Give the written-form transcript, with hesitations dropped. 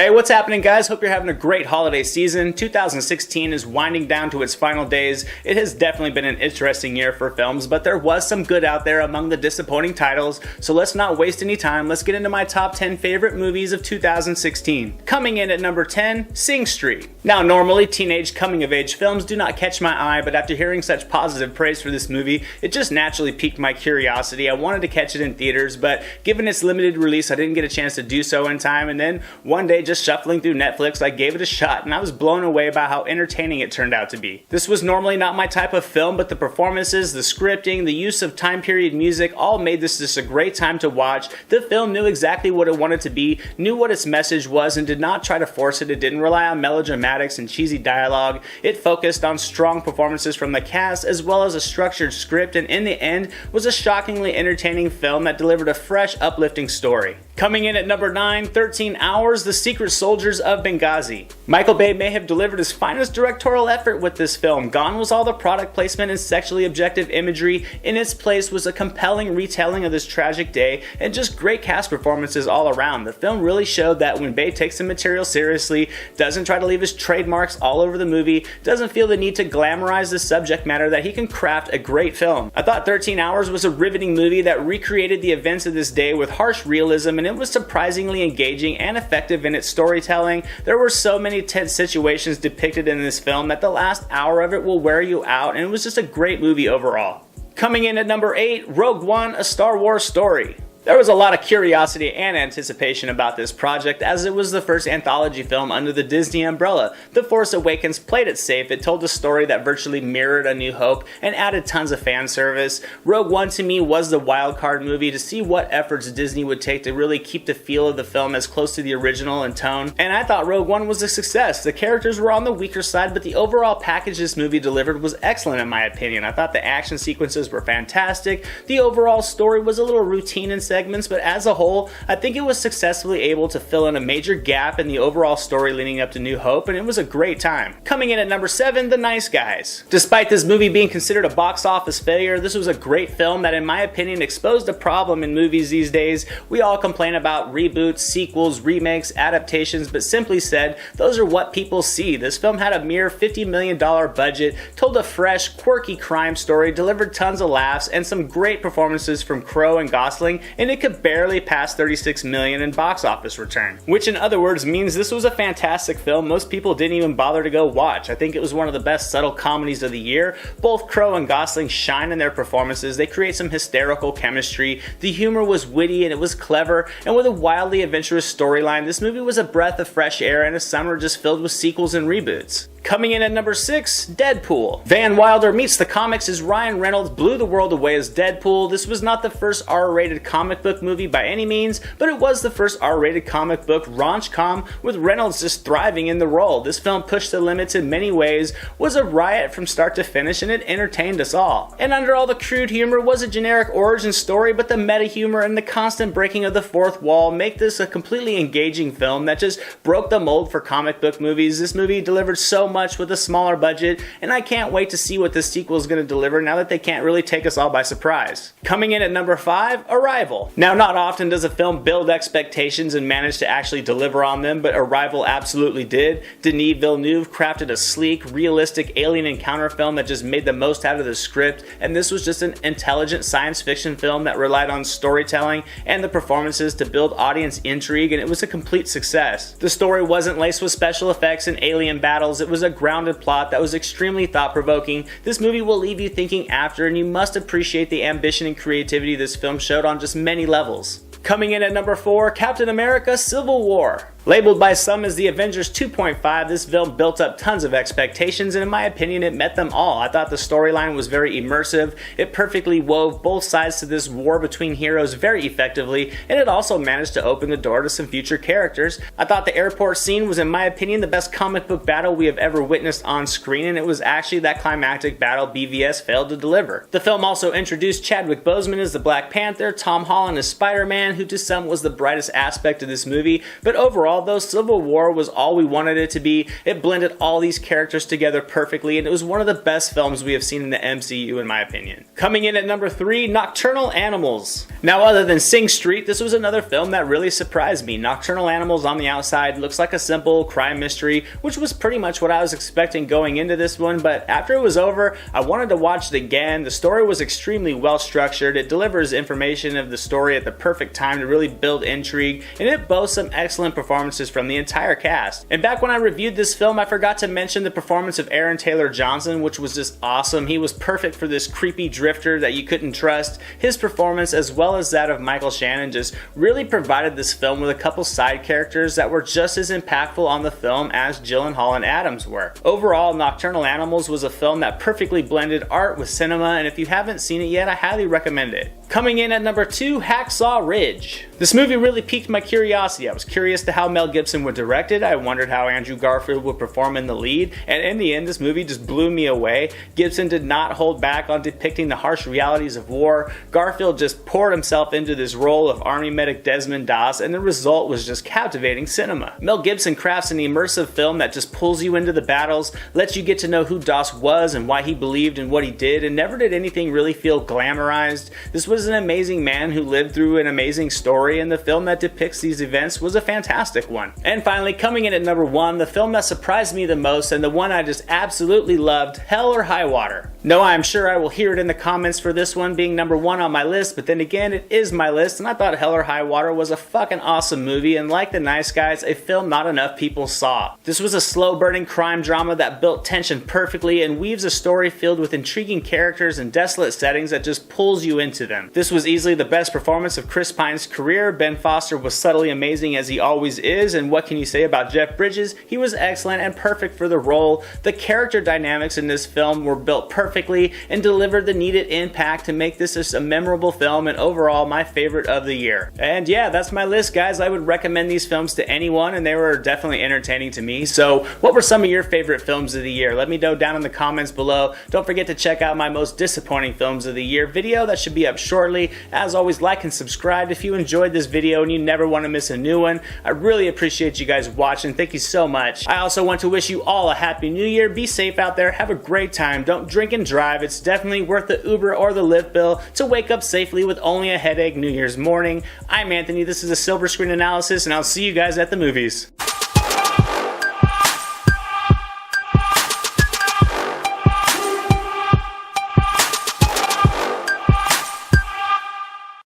Hey, what's happening, guys? Hope you're having a great holiday season. 2016 is winding down to its final days. It has definitely been an interesting year for films, but there was some good out there among the disappointing titles, so let's not waste any time. Let's get into my top 10 favorite movies of 2016. Coming in at number 10, Sing Street. Now, normally, teenage coming-of-age films do not catch my eye, but after hearing such positive praise for this movie, it just naturally piqued my curiosity. I wanted to catch it in theaters, but given its limited release, I didn't get a chance to do so in time, and then one day, just shuffling through Netflix, I gave it a shot and I was blown away by how entertaining it turned out to be. This was normally not my type of film, but the performances, the scripting, the use of time period music all made this just a great time to watch. The film knew exactly what it wanted to be, knew what its message was, and did not try to force it. It didn't rely on melodramatics and cheesy dialogue. It focused on strong performances from the cast as well as a structured script, and in the end was a shockingly entertaining film that delivered a fresh, uplifting story. Coming in at number 9, 13 Hours, The Secret Soldiers of Benghazi. Michael Bay may have delivered his finest directorial effort with this film. Gone was all the product placement and sexually objective imagery. In its place was a compelling retelling of this tragic day and just great cast performances all around. The film really showed that when Bay takes the material seriously, doesn't try to leave his trademarks all over the movie, doesn't feel the need to glamorize the subject matter, that he can craft a great film. I thought 13 Hours was a riveting movie that recreated the events of this day with harsh realism, and it was surprisingly engaging and effective in its storytelling. There were so many tense situations depicted in this film that the last hour of it will wear you out, and it was just a great movie overall. Coming in at number 8, Rogue One, A Star Wars Story. There was a lot of curiosity and anticipation about this project, as it was the first anthology film under the Disney umbrella. The Force Awakens played it safe. It told a story that virtually mirrored A New Hope and added tons of fan service. Rogue One to me was the wildcard movie to see what efforts Disney would take to really keep the feel of the film as close to the original in tone, and I thought Rogue One was a success. The characters were on the weaker side, but the overall package this movie delivered was excellent in my opinion. I thought the action sequences were fantastic. The overall story was a little routine in segments, but as a whole, I think it was successfully able to fill in a major gap in the overall story leading up to New Hope, and it was a great time. Coming in at number 7, The Nice Guys. Despite this movie being considered a box office failure, this was a great film that in my opinion exposed a problem in movies these days. We all complain about reboots, sequels, remakes, adaptations, but simply said, those are what people see. This film had a mere $50 million budget, told a fresh, quirky crime story, delivered tons of laughs, and some great performances from Crowe and Gosling, and it could barely pass $36 million in box office return. Which in other words means this was a fantastic film most people didn't even bother to go watch. I think it was one of the best subtle comedies of the year. Both Crowe and Gosling shine in their performances. They create some hysterical chemistry. The humor was witty and it was clever, and with a wildly adventurous storyline, this movie was a breath of fresh air in a summer just filled with sequels and reboots. Coming in at number 6, Deadpool. Van Wilder meets the comics as Ryan Reynolds blew the world away as Deadpool. This was not the first R-rated comic book movie by any means, but it was the first R-rated comic book raunch-com with Reynolds just thriving in the role. This film pushed the limits in many ways, was a riot from start to finish, and it entertained us all. And under all the crude humor was a generic origin story, but the meta humor and the constant breaking of the fourth wall make this a completely engaging film that just broke the mold for comic book movies. This movie delivered so much with a smaller budget, and I can't wait to see what this sequel is going to deliver now that they can't really take us all by surprise. Coming in at number 5, Arrival. Now, not often does a film build expectations and manage to actually deliver on them, but Arrival absolutely did. Denis Villeneuve crafted a sleek, realistic alien encounter film that just made the most out of the script, and this was just an intelligent science fiction film that relied on storytelling and the performances to build audience intrigue, and it was a complete success. The story wasn't laced with special effects and alien battles. It was a grounded plot that was extremely thought-provoking. This movie will leave you thinking after, and you must appreciate the ambition and creativity this film showed on just many levels. Coming in at number 4, Captain America: Civil War. Labeled by some as the Avengers 2.5, this film built up tons of expectations, and in my opinion it met them all. I thought the storyline was very immersive, it perfectly wove both sides to this war between heroes very effectively, and it also managed to open the door to some future characters. I thought the airport scene was in my opinion the best comic book battle we have ever witnessed on screen, and it was actually that climactic battle BVS failed to deliver. The film also introduced Chadwick Boseman as the Black Panther, Tom Holland as Spider-Man, who to some was the brightest aspect of this movie, but overall although Civil War was all we wanted it to be, it blended all these characters together perfectly, and it was one of the best films we have seen in the MCU in my opinion. Coming in at number 3, Nocturnal Animals. Now, other than Sing Street, this was another film that really surprised me. Nocturnal Animals on the outside looks like a simple crime mystery, which was pretty much what I was expecting going into this one, but after it was over, I wanted to watch it again. The story was extremely well structured. It delivers information of the story at the perfect time to really build intrigue, and it boasts some excellent performances from the entire cast. And back when I reviewed this film, I forgot to mention the performance of Aaron Taylor Johnson, which was just awesome. He was perfect for this creepy drifter that you couldn't trust. His performance, as well as that of Michael Shannon, just really provided this film with a couple side characters that were just as impactful on the film as Gyllenhaal and Adams were. Overall, Nocturnal Animals was a film that perfectly blended art with cinema, and if you haven't seen it yet, I highly recommend it. Coming in at number 2, Hacksaw Ridge. This movie really piqued my curiosity. I was curious to how Mel Gibson would direct it. I wondered how Andrew Garfield would perform in the lead, and in the end, this movie just blew me away. Gibson did not hold back on depicting the harsh realities of war. Garfield just poured himself into this role of Army Medic Desmond Doss, and the result was just captivating cinema. Mel Gibson crafts an immersive film that just pulls you into the battles, lets you get to know who Doss was and why he believed in what he did, and never did anything really feel glamorized. This was an amazing man who lived through an amazing story, and the film that depicts these events was a fantastic one. And finally, coming in at number 1, the film that surprised me the most and the one I just absolutely loved, Hell or High Water. No, I'm sure I will hear it in the comments for this one being number 1 on my list, but then again, it is my list, and I thought Hell or High Water was a fucking awesome movie, and like The Nice Guys, a film not enough people saw. This was a slow-burning crime drama that built tension perfectly and weaves a story filled with intriguing characters and desolate settings that just pulls you into them. This was easily the best performance of Chris Pine's career. Ben Foster was subtly amazing as he always is, and what can you say about Jeff Bridges? He was excellent and perfect for the role. The character dynamics in this film were built perfectly and delivered the needed impact to make this just a memorable film and overall my favorite of the year. And yeah, that's my list, guys. I would recommend these films to anyone, and they were definitely entertaining to me. So what were some of your favorite films of the year? Let me know down in the comments below. Don't forget to check out my most disappointing films of the year video that should be up shortly. As always, like and subscribe if you enjoyed this video and you never want to miss a new one. I really appreciate you guys watching. Thank you so much. I also want to wish you all a happy new year. Be safe out there. Have a great time. Don't drink and drive. It's definitely worth the Uber or the Lyft bill to wake up safely with only a headache New Year's morning. I'm Anthony. This is a Silver Screen Analysis, and I'll see you guys at the movies.